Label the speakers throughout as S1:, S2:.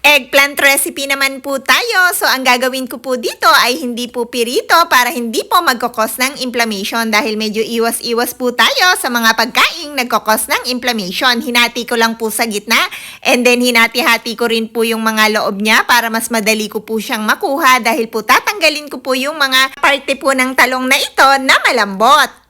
S1: Eggplant recipe naman po tayo. So, ang gagawin ko po dito ay hindi po pirito para hindi po magkakos ng inflammation dahil medyo iwas-iwas po tayo sa mga pagkaing nagkakos ng inflammation. Hinati ko lang po sa gitna and then hinati-hati ko rin po yung mga loob niya para mas madali ko po siyang makuha dahil po tatanggalin ko po yung mga parte po ng talong na ito na malambot.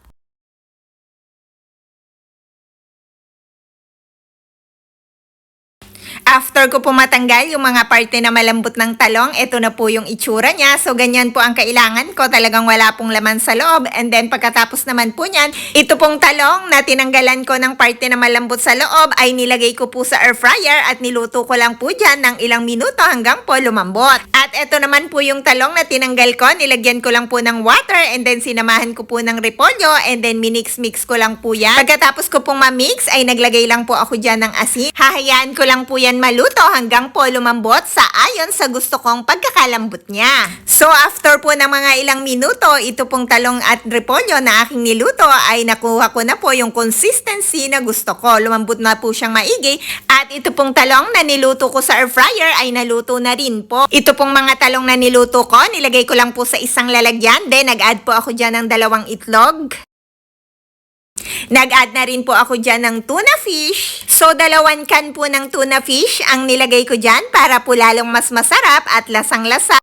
S1: After ko po matanggal yung mga parte na malambot ng talong, ito na po yung itsura niya. So, ganyan po ang kailangan ko. Talagang wala pong laman sa loob. And then, pagkatapos naman po niyan, ito pong talong na tinanggalan ko ng parte na malambot sa loob ay nilagay ko po sa air fryer at niluto ko lang po dyan ng ilang minuto hanggang po lumambot. At ito naman po yung talong na tinanggal ko. Nilagyan ko lang po ng water and then sinamahan ko po ng repolyo and then minix-mix ko lang po yan. Pagkatapos ko pong mamix ay naglagay lang po ako dyan ng asin. Hahayaan ko lang po yan maluto hanggang po lumambot sa ayon sa gusto kong pagkakalambot niya. So after po ng mga ilang minuto, ito pong talong at repolyo na aking niluto ay nakuha ko na po yung consistency na gusto ko. Lumambot na po siyang maigi at ito pong talong na niluto ko sa air fryer ay naluto na rin po. Ito pong mga talong na niluto ko, nilagay ko lang po sa isang lalagyan. Then nag-add po ako dyan ng 2 itlog. Nag-add na rin po ako dyan ng tuna fish. So, 2 can po ng tuna fish ang nilagay ko dyan para po lalong mas masarap at lasang-lasa.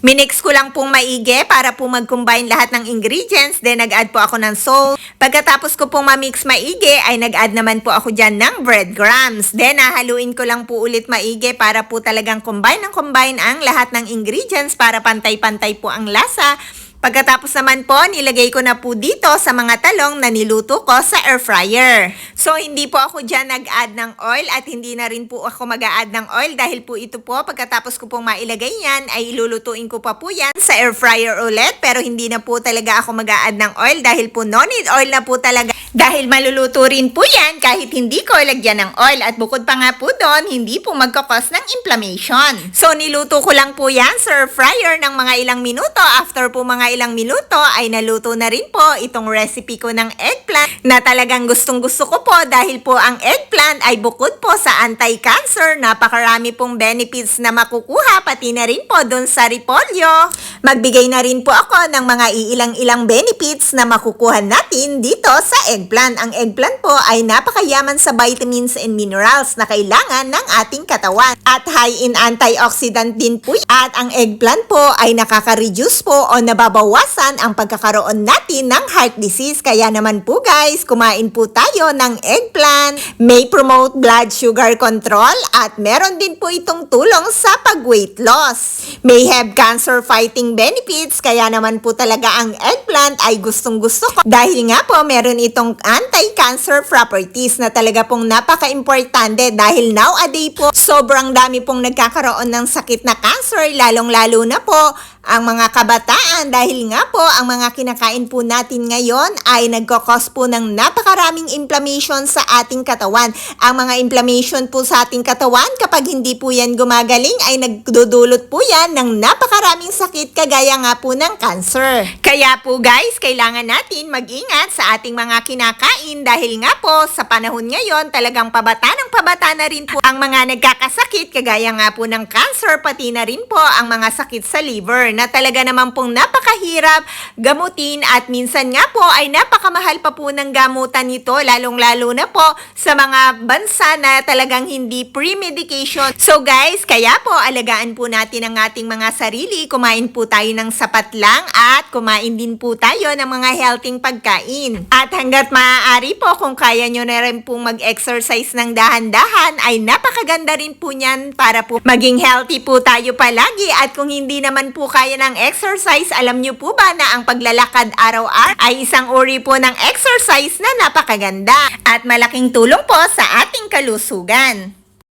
S1: Minix ko lang pong maigi para po mag-combine lahat ng ingredients. Then, nag-add po ako ng salt. Pagkatapos ko pong ma-mix maigi, ay nag-add naman po ako dyan ng breadcrumbs. Then, hahaluin ko lang po ulit maigi para po talagang combine ang lahat ng ingredients para pantay-pantay po ang lasa. Pagkatapos naman po, nilagay ko na po dito sa mga talong na niluto ko sa air fryer. So, hindi po ako dyan nag-add ng oil at hindi na rin po ako mag-a-add ng oil dahil po ito po, pagkatapos ko pong mailagay yan, ay ilulutuin ko pa po yan sa air fryer ulit. Pero hindi na po talaga ako mag-a-add ng oil dahil po no need oil na po talaga. Dahil maluluto rin po yan kahit hindi ko lagyan ng oil. At bukod pa nga po doon, hindi po magkakos ng inflammation. So, niluto ko lang po yan sa air fryer ng mga ilang minuto. After po mga ilang minuto ay naluto na rin po itong recipe ko ng eggplant na talagang gustong-gusto ko po dahil po ang eggplant ay bukod po sa anti-cancer, napakarami pong benefits na makukuha pati na rin po dun sa repolyo. Magbigay na rin po ako ng mga iilang-ilang benefits na makukuha natin dito sa eggplant. Ang eggplant po ay napakayaman sa vitamins and minerals na kailangan ng ating katawan at high in antioxidant din po. At ang eggplant po ay nakaka-reduce po o nababawasan ang pagkakaroon natin ng heart disease. Kaya naman po guys, kumain po tayo ng eggplant. May promote blood sugar control at meron din po itong tulong sa pag-weight loss. May have cancer fighting benefits. Kaya naman po talaga ang eggplant ay gustong-gusto ko dahil nga po meron itong anti-cancer properties na talaga pong napaka-importante dahil nowadays po sobrang dami pong nagkakaroon ng sakit na cancer, lalong-lalo na po ang mga kabataan dahil nga po ang mga kinakain po natin ngayon ay nagkakos po ng napakaraming inflammation sa ating katawan. Ang mga inflammation po sa ating katawan kapag hindi po yan gumagaling ay nagdudulot po yan ng napakaraming sakit kagaya nga po ng cancer. Kaya po guys, kailangan natin mag-ingat sa ating mga kinakain dahil nga po sa panahon ngayon talagang pabata na rin po ang mga nagkakasakit kagaya nga po ng cancer pati na rin po ang mga sakit sa liver na talaga naman pong napakahirap gamutin at minsan nga po ay napakamahal pa po ng gamutan nito lalong-lalo na po sa mga bansa na talagang hindi pre-medication. So guys, kaya po alagaan po natin ang ating mga sarili, kumain po tayo ng sapat lang at kumain din po tayo ng mga healthy pagkain. At hanggat maaari po kung kaya nyo na rin po mag-exercise ng dahan-dahan ay napakaganda rin po niyan para po maging healthy po tayo palagi. At kung hindi naman po kaya ng exercise, alam nyo po ba na ang paglalakad araw-araw ay isang uri po ng exercise na napakaganda at malaking tulong po sa ating kalusugan.